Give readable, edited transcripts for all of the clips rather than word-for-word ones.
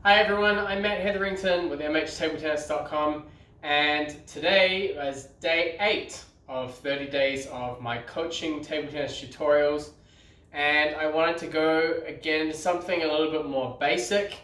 Hi everyone, I'm Matt Hetherington with MHTableTennis.com, and today is day 8 of 30 days of my coaching table tennis tutorials, and I wanted to go again into something a little bit more basic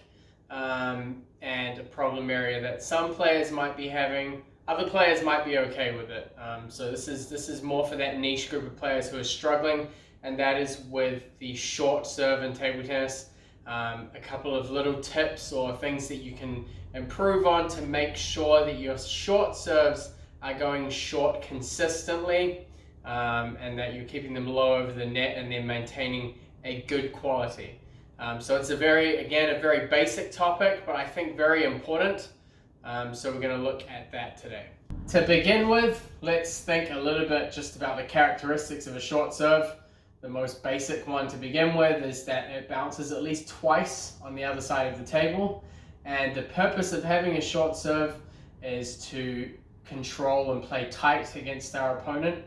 and a problem area that some players might be having. Other players might be okay with it. So this is more for that niche group of players who are struggling, and that is with the short serve in table tennis. A couple of little tips or things that you can improve on to make sure that your short serves are going short consistently, and that you're keeping them low over the net and then maintaining a good quality. So it's a very basic topic, but I think very important. So we're going to look at that today. To begin with, let's think a little bit just about the characteristics of a short serve. The most basic one to begin with is that it bounces at least twice on the other side of the table. And the purpose of having a short serve is to control and play tight against our opponent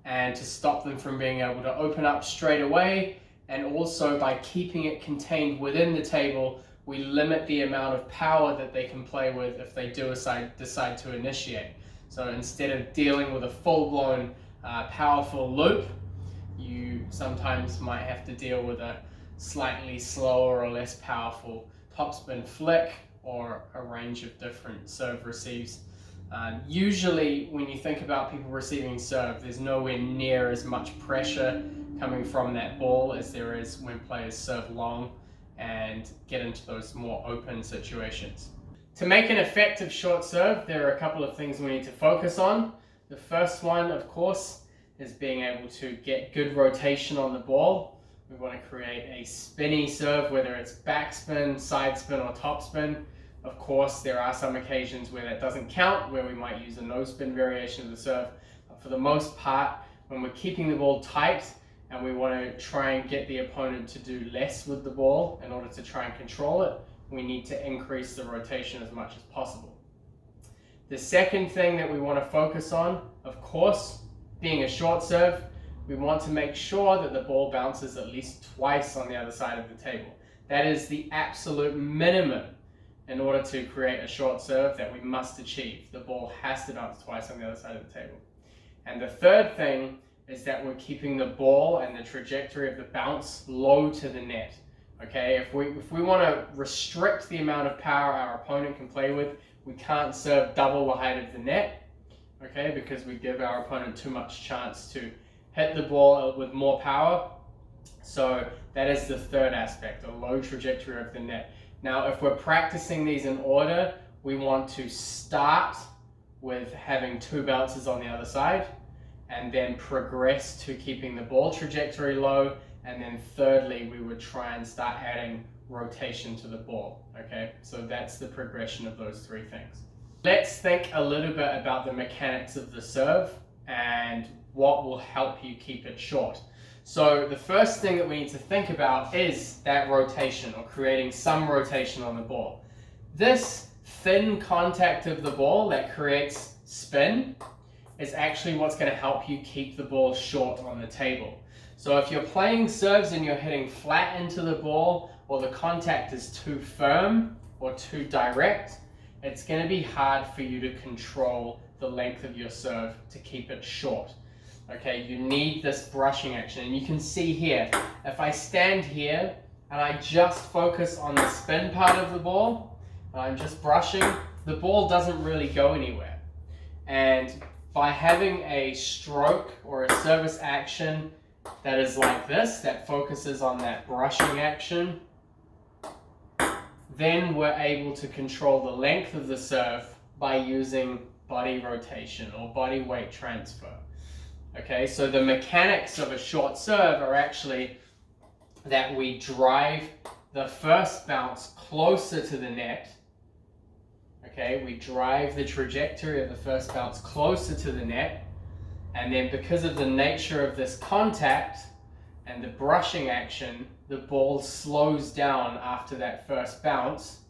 and to stop them from being able to open up straight away. And also by keeping it contained within the table, we limit the amount of power that they can play with if they do decide to initiate. So instead of dealing with a full-blown powerful loop, you sometimes might have to deal with a slightly slower or less powerful topspin flick or a range of different serve receives. Usually when you think about people receiving serve, there's nowhere near as much pressure coming from that ball as there is when players serve long and get into those more open situations. To make an effective short serve, there are a couple of things we need to focus on. The first one, of course, is being able to get good rotation on the ball. We want to create a spinny serve, whether it's backspin, side spin, or topspin. Of course, there are some occasions where that doesn't count, where we might use a no spin variation of the serve. But for the most part, when we're keeping the ball tight and we want to try and get the opponent to do less with the ball in order to try and control it, we need to increase the rotation as much as possible. The second thing that we want to focus on, of course, being a short serve, we want to make sure that the ball bounces at least twice on the other side of the table. That is the absolute minimum in order to create a short serve that we must achieve. The ball has to bounce twice on the other side of the table. And the third thing is that we're keeping the ball and the trajectory of the bounce low to the net. Okay, if we want to restrict the amount of power our opponent can play with, we can't serve double the height of the net. Okay, because we give our opponent too much chance to hit the ball with more power. So that is the third aspect, a low trajectory of the net. Now, if we're practicing these in order, we want to start with having 2 bounces on the other side, and then progress to keeping the ball trajectory low, and then thirdly, we would try and start adding rotation to the ball. Okay, so that's the progression of those 3 things. Let's think a little bit about the mechanics of the serve and what will help you keep it short. So the first thing that we need to think about is that rotation, or creating some rotation on the ball. This thin contact of the ball that creates spin is actually what's going to help you keep the ball short on the table. So if you're playing serves and you're hitting flat into the ball, or the contact is too firm or too direct, it's going to be hard for you to control the length of your serve to keep it short. Okay, you need this brushing action. And you can see here, if I stand here and I just focus on the spin part of the ball, and I'm just brushing, the ball doesn't really go anywhere. And by having a stroke or a service action that is like this, that focuses on that brushing action, then we're able to control the length of the serve by using body rotation or body weight transfer. Okay, so the mechanics of a short serve are actually that we drive the first bounce closer to the net. Okay, we drive the trajectory of the first bounce closer to the net, and then because of the nature of this contact and the brushing action, the ball slows down after that first bounce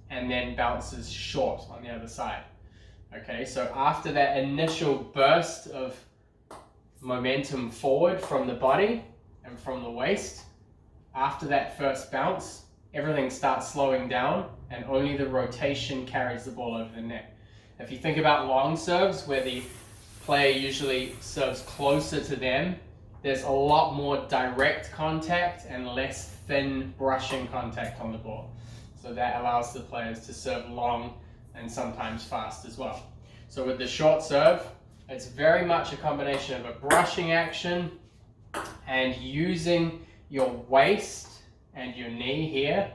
and then bounces short on the other side. Okay, so after that initial burst of momentum forward from the body and from the waist, after that first bounce, everything starts slowing down and only the rotation carries the ball over the net. If you think about long serves where the player usually serves closer to them, there's a lot more direct contact and less thin brushing contact on the ball. So that allows the players to serve long and sometimes fast as well. So with the short serve, it's very much a combination of a brushing action and using your waist and your knee here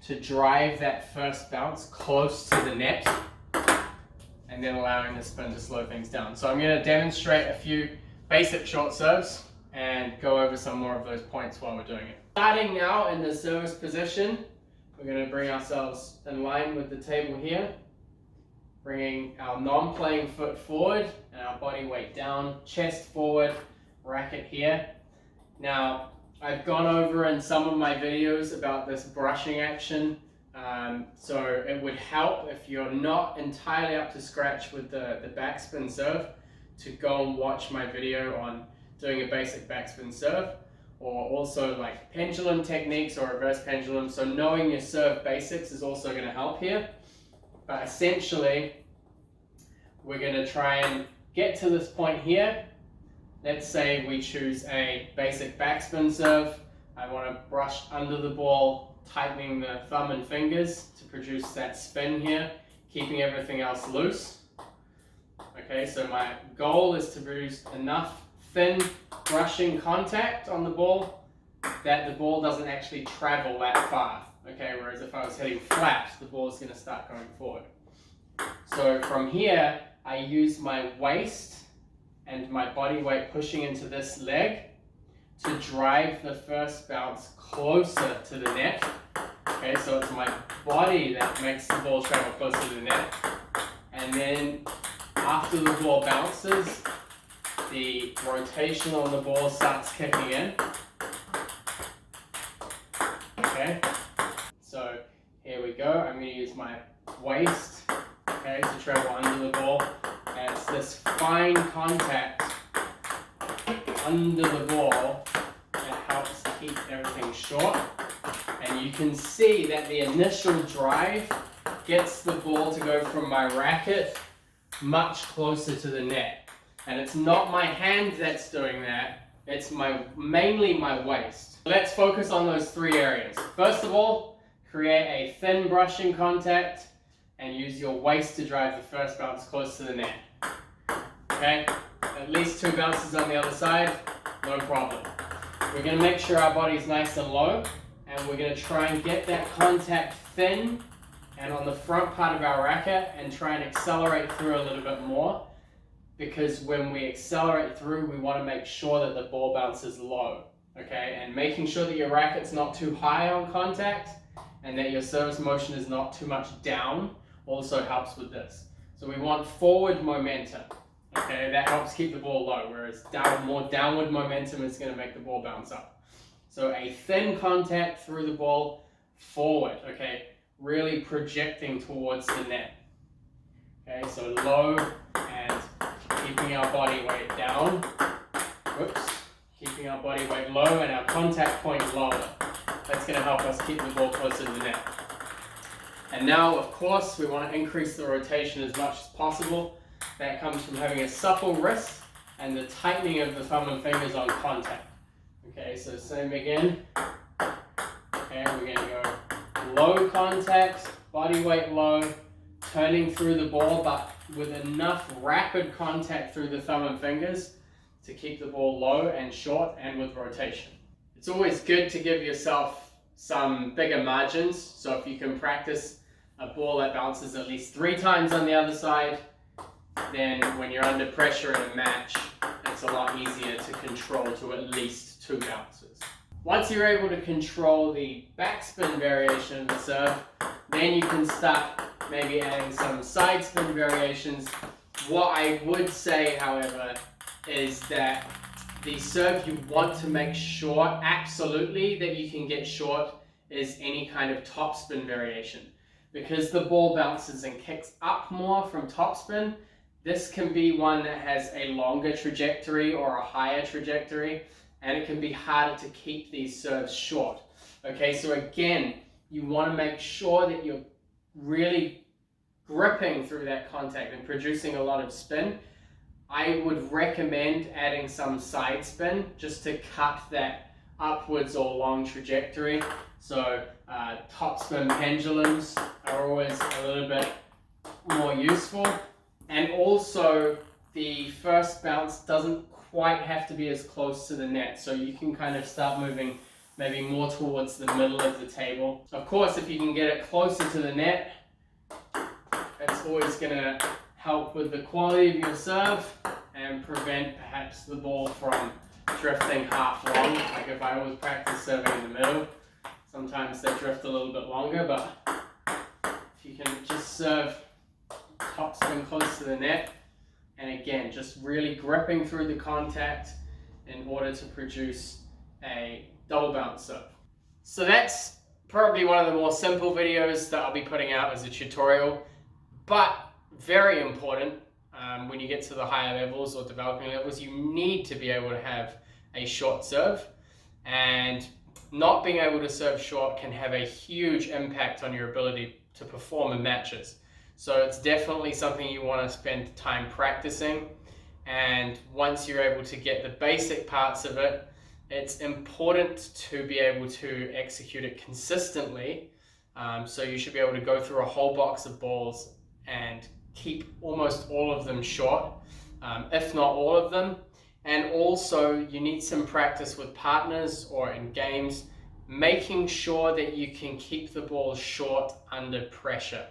to drive that first bounce close to the net and then allowing the spin to slow things down. So I'm going to demonstrate a few basic short serves and go over some more of those points while we're doing it. Starting now in the service position, we're going to bring ourselves in line with the table here, bringing our non-playing foot forward and our body weight down, chest forward, racket here. Now, I've gone over in some of my videos about this brushing action, so it would help if you're not entirely up to scratch with the backspin serve to go and watch my video on doing a basic backspin serve, or also like pendulum techniques or reverse pendulum. So knowing your serve basics is also going to help here. But essentially, we're going to try and get to this point here. Let's say we choose a basic backspin serve. I want to brush under the ball, tightening the thumb and fingers to produce that spin here, keeping everything else loose. Okay, so my goal is to produce enough thin brushing contact on the ball that the ball doesn't actually travel that far. Okay, whereas if I was hitting flat, the ball is going to start going forward. So from here, I use my waist and my body weight pushing into this leg to drive the first bounce closer to the net. Okay, so it's my body that makes the ball travel closer to the net. And then after the ball bounces, the rotation on the ball starts kicking in. Okay, so here we go. I'm going to use my waist, okay, to travel under the ball. And it's this fine contact under the ball that helps keep everything short. And you can see that the initial drive gets the ball to go from my racket much closer to the net. And it's not my hand that's doing that, it's mainly my waist. Let's focus on those three areas. First of all, create a thin brushing contact and use your waist to drive the first bounce close to the net. Okay, at least 2 bounces on the other side, no problem. We're going to make sure our body's nice and low, and we're going to try and get that contact thin and on the front part of our racket and try and accelerate through a little bit more, because when we accelerate through, we want to make sure that the ball bounces low. Okay, and making sure that your racket's not too high on contact and that your service motion is not too much down also helps with this. So we want forward momentum. Okay, that helps keep the ball low, whereas more downward momentum is going to make the ball bounce up. So a thin contact through the ball, forward, okay, really projecting towards the net. Okay, so low and keeping our body weight down. Whoops, keeping our body weight low and our contact point lower. That's going to help us keep the ball closer to the net. And now, of course, we want to increase the rotation as much as possible. That comes from having a supple wrist and the tightening of the thumb and fingers on contact. Okay, so same again. Okay, we're going to go low contact, body weight low, turning through the ball, but with enough rapid contact through the thumb and fingers to keep the ball low and short and with rotation. It's always good to give yourself some bigger margins. So if you can practice a ball that bounces at least 3 times on the other side, then when you're under pressure in a match, it's a lot easier to control to at least 2 bounces. Once you're able to control the backspin variation of the serve, then you can start maybe adding some side spin variations. What I would say, however, is that the serve you want to make sure absolutely that you can get short is any kind of topspin variation. Because the ball bounces and kicks up more from topspin, this can be one that has a longer trajectory or a higher trajectory, and it can be harder to keep these serves short. Okay, so again, you want to make sure that you're really gripping through that contact and producing a lot of spin. I would recommend adding some side spin just to cut that upwards or long trajectory. So top spin pendulums are always a little bit more useful. And also the first bounce doesn't quite have to be as close to the net. So you can kind of start moving maybe more towards the middle of the table. Of course, if you can get it closer to the net, that's always going to help with the quality of your serve and prevent perhaps the ball from drifting half long. Like if I always practice serving in the middle, sometimes they drift a little bit longer, but if you can just serve top spin close to the net, and again, just really gripping through the contact in order to produce a double bounce serve. So that's probably one of the more simple videos that I'll be putting out as a tutorial, but very important when you get to the higher levels or developing levels. You need to be able to have a short serve, and not being able to serve short can have a huge impact on your ability to perform in matches. So it's definitely something you want to spend time practicing, and once you're able to get the basic parts of it, it's important to be able to execute it consistently. So you should be able to go through a whole box of balls and keep almost all of them short, if not all of them. And also you need some practice with partners or in games, making sure that you can keep the ball short under pressure,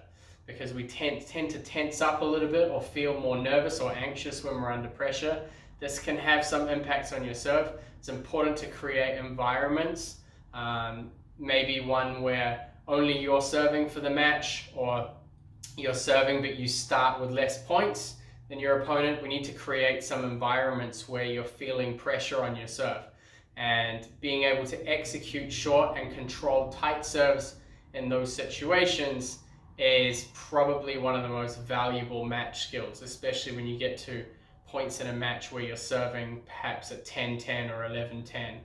because we tend to tense up a little bit or feel more nervous or anxious when we're under pressure. This can have some impacts on your serve. It's important to create environments, maybe one where only you're serving for the match, or you're serving but you start with less points than your opponent. We need to create some environments where you're feeling pressure on your serve, and being able to execute short and controlled tight serves in those situations is probably one of the most valuable match skills, especially when you get to points in a match where you're serving perhaps at 10-10 or 11-10,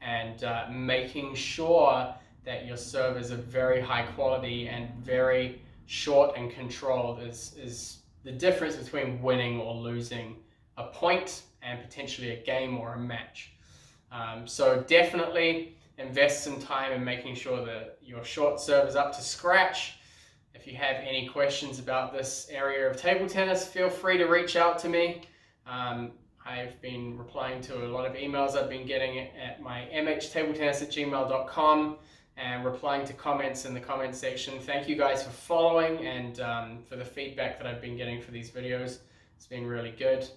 and making sure that your serve is of very high quality and very short and controlled is the difference between winning or losing a point and potentially a game or a match. So definitely invest some time in making sure that your short serve is up to scratch. If you have any questions about this area of table tennis, feel free to reach out to me. I've been replying to a lot of emails I've been getting at my MHTableTennis@gmail.com, and replying to comments in the comment section. Thank you guys for following and for the feedback that I've been getting for these videos. It's been really good.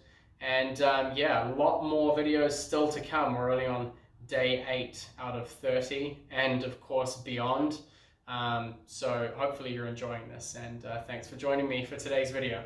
And yeah, a lot more videos still to come. We're only on day 8 out of 30, and of course beyond. So hopefully you're enjoying this, and thanks for joining me for today's video.